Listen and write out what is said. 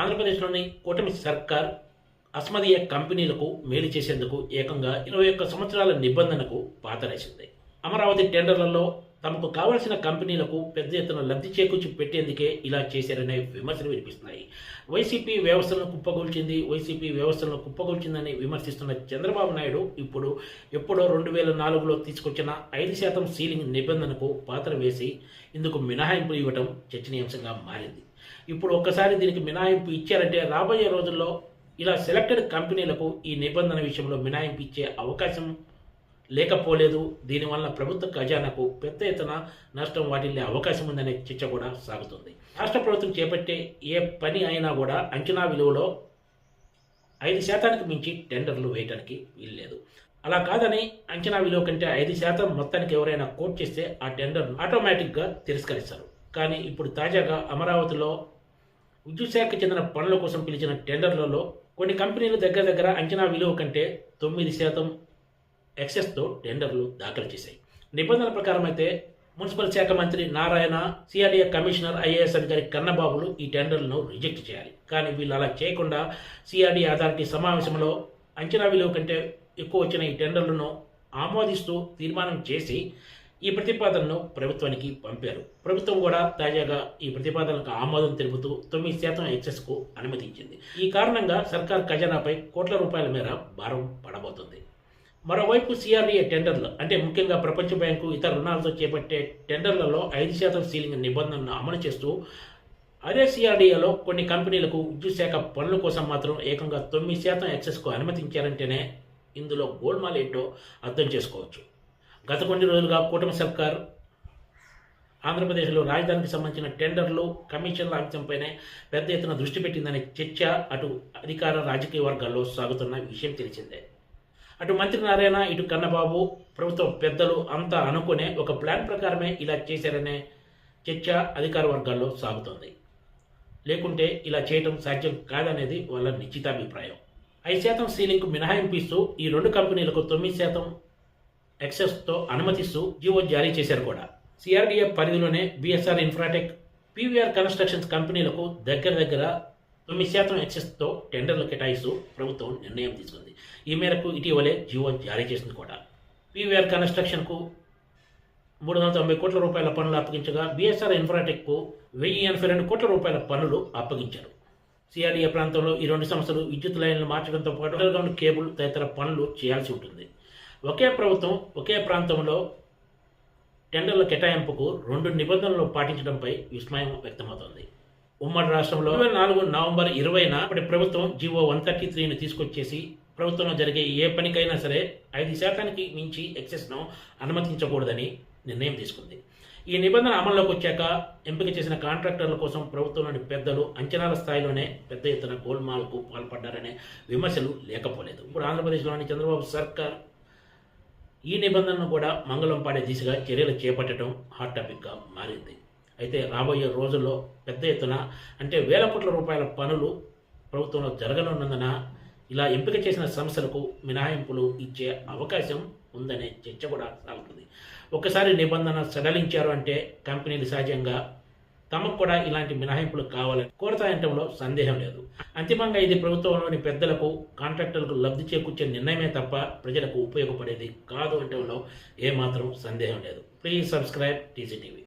ఆంధ్రప్రదేశ్లోని కూటమి సర్కార్ అస్మదీయ కంపెనీలకు మేలు చేసేందుకు ఏకంగా 21 సంవత్సరాల నిబంధనకు పాతరేసింది. అమరావతి టెండర్లలో తమకు కావలసిన కంపెనీలకు పెద్ద ఎత్తున లబ్ధి చేకూర్చి పెట్టేందుకే ఇలా చేశారనే విమర్శలు వినిపిస్తున్నాయి. వైసీపీ వ్యవస్థలను కుప్పగొల్చిందని విమర్శిస్తున్న చంద్రబాబు నాయుడు ఎప్పుడో 2004లో తీసుకొచ్చిన 5% సీలింగ్ నిబంధనకు పాత్ర వేసి ఇందుకు మినహాయింపు ఇవ్వడం చర్చనీయాంశంగా మారింది. ఇప్పుడు ఒక్కసారి దీనికి మినహాయింపు ఇచ్చారంటే రాబోయే రోజుల్లో ఇలా సెలెక్టెడ్ కంపెనీలకు ఈ నిబంధన విషయంలో మినహాయింపు ఇచ్చే అవకాశం లేకపోలేదు. దీనివల్ల ప్రభుత్వ ఖజానాకు పెద్ద ఎత్తున నష్టం వాటిల్లే అవకాశం ఉందనే చర్చ కూడా సాగుతుంది. రాష్ట్ర ప్రభుత్వం చేపట్టే ఏ పని అయినా కూడా అంచనా విలువలో 5% మించి టెండర్లు వేయడానికి వీల్లేదు. అలా కాదని అంచనా విలువ కంటే 5% మొత్తానికి ఎవరైనా కోట్ చేస్తే ఆ టెండర్ను ఆటోమేటిక్గా తిరస్కరిస్తారు. కానీ ఇప్పుడు తాజాగా అమరావతిలో విద్యుత్ శాఖకు చెందిన పనుల కోసం పిలిచిన టెండర్లలో కొన్ని కంపెనీలు దగ్గర అంచనా విలువ కంటే 9% ఎక్సెస్తో టెండర్లు దాఖలు చేశాయి. నిబంధనల ప్రకారం అయితే మున్సిపల్ శాఖ మంత్రి నారాయణ, సిఆర్డీఏ కమిషనర్ ఐఏఎస్ అధికారి కన్నబాబులు ఈ టెండర్లను రిజెక్ట్ చేయాలి. కానీ వీళ్ళు అలా చేయకుండా సిఆర్డీఏ అథారిటీ సమావేశంలో అంచనా విలువ కంటే ఎక్కువ వచ్చిన ఈ టెండర్లను ఆమోదిస్తూ తీర్మానం చేసి ఈ ప్రతిపాదనను ప్రభుత్వానికి పంపారు. ప్రభుత్వం కూడా తాజాగా ఈ ప్రతిపాదనకు ఆమోదం తెలుపుతూ 9% ఎక్సెస్కు అనుమతించింది. ఈ కారణంగా సర్కార్ ఖజానాపై కోట్ల రూపాయల మేర భారం పడబోతుంది. మరోవైపు సిఆర్డీఏ టెండర్లు అంటే ముఖ్యంగా ప్రపంచ బ్యాంకు ఇతర రుణాలతో చేపట్టే టెండర్లలో 5% సీలింగ్ నిబంధనను అమలు చేస్తూ అదే సిఆర్డీఏలో కొన్ని కంపెనీలకు విద్యుత్ శాఖ పనుల కోసం మాత్రం ఏకంగా 9% ఎక్సెస్కు అనుమతించారంటేనే ఇందులో గోల్మాల్ ఏంటో అర్థం చేసుకోవచ్చు. గత కొన్ని రోజులుగా కూటమి సర్కార్ ఆంధ్రప్రదేశ్లో రాజధానికి సంబంధించిన టెండర్లు, కమిషన్ల అంశంపైనే పెద్ద ఎత్తున దృష్టి పెట్టిందనే చర్చ అటు అధికార రాజకీయ వర్గాల్లో సాగుతున్న విషయం తెలిసిందే. అటు మంత్రి నారాయణ, ఇటు కన్నబాబు, ప్రభుత్వ పెద్దలు అంతా అనుకునే ఒక ప్లాన్ ప్రకారమే ఇలా చేశారనే చర్చ అధికార వర్గాల్లో సాగుతోంది. లేకుంటే ఇలా చేయడం సాధ్యం కాదనేది వాళ్ళ నిశ్చితాభిప్రాయం. 5% సీలింగ్కు మినహాయింపు ఇస్తూ ఈ రెండు కంపెనీలకు 9% ఎక్సెస్తో అనుమతిస్తూ జీవో జారీ చేశారు కూడా. సిఆర్డీఏ పరిధిలోనే బిఎస్ఆర్ ఇన్ఫ్రాటెక్, పీవీఆర్ కన్స్ట్రక్షన్స్ కంపెనీలకు దగ్గర 9% ఎక్సెస్తో టెండర్లు కేటాయిస్తూ ప్రభుత్వం నిర్ణయం తీసుకుంది. ఈ మేరకు ఇటీవలే జీవో జారీ చేసింది కూడా. పీవీఆర్ కన్స్ట్రక్షన్కు 390 కోట్ల రూపాయల పనులు అప్పగించగా బిఎస్ఆర్ ఇన్ఫ్రాటెక్కు 1082 కోట్ల రూపాయల పనులు అప్పగించారు. సిఆర్డీఏ ప్రాంతంలో ఈ రెండు సంస్థలు విద్యుత్ లైన్లు మార్చడంతో పాటు అండర్గ్రౌండ్ కేబుల్ తదితర పనులు చేయాల్సి ఉంటుంది. ఒకే ప్రభుత్వం ఒకే ప్రాంతంలో టెండర్ల కేటాయింపుకు 2 నిబంధనలు పాటించడంపై విస్మయం వ్యక్తమవుతోంది. ఉమ్మడి రాష్ట్రంలో 24 నవంబర్ 20న అప్పటి ప్రభుత్వం జీవో 133ను తీసుకొచ్చేసి ప్రభుత్వంలో జరిగే ఏ పనికైనా సరే 5%కి మించి ఎక్సెస్ను అనుమతించకూడదని నిర్ణయం తీసుకుంది. ఈ నిబంధన అమల్లోకి వచ్చాక ఎంపిక చేసిన కాంట్రాక్టర్ల కోసం ప్రభుత్వంలోని పెద్దలు అంచనాల స్థాయిలోనే పెద్ద ఎత్తున గోల్మాల్కు పాల్పడ్డారనే విమర్శలు లేకపోలేదు. ఇప్పుడు ఆంధ్రప్రదేశ్లోని చంద్రబాబు సర్కార్ ఈ నిబంధనను కూడా మంగళం పాడే దిశగా చర్యలు చేపట్టడం హాట్ టాపిక్గా మారింది. అయితే రాబోయే రోజుల్లో పెద్ద ఎత్తున అంటే వేల కోట్ల రూపాయల పనులు ప్రభుత్వంలో జరగనున్నందున ఇలా ఎంపిక చేసిన సంస్థలకు మినహాయింపులు ఇచ్చే అవకాశం ఉందనే చర్చ కూడా సాగుతుంది. ఒకసారి నిబంధన సడలించారు అంటే కంపెనీలు సహజంగా తమకు కూడా ఇలాంటి మినహాయింపులు కావాలని కోరతాయంటంలో సందేహం లేదు. అంతిమంగా ఇది ప్రభుత్వంలోని పెద్దలకు, కాంట్రాక్టర్లకు లబ్ధి చేకూర్చే నిర్ణయమే తప్ప ప్రజలకు ఉపయోగపడేది కాదు అంటంలో ఏమాత్రం సందేహం లేదు. Please subscribe టీసీటీవీ.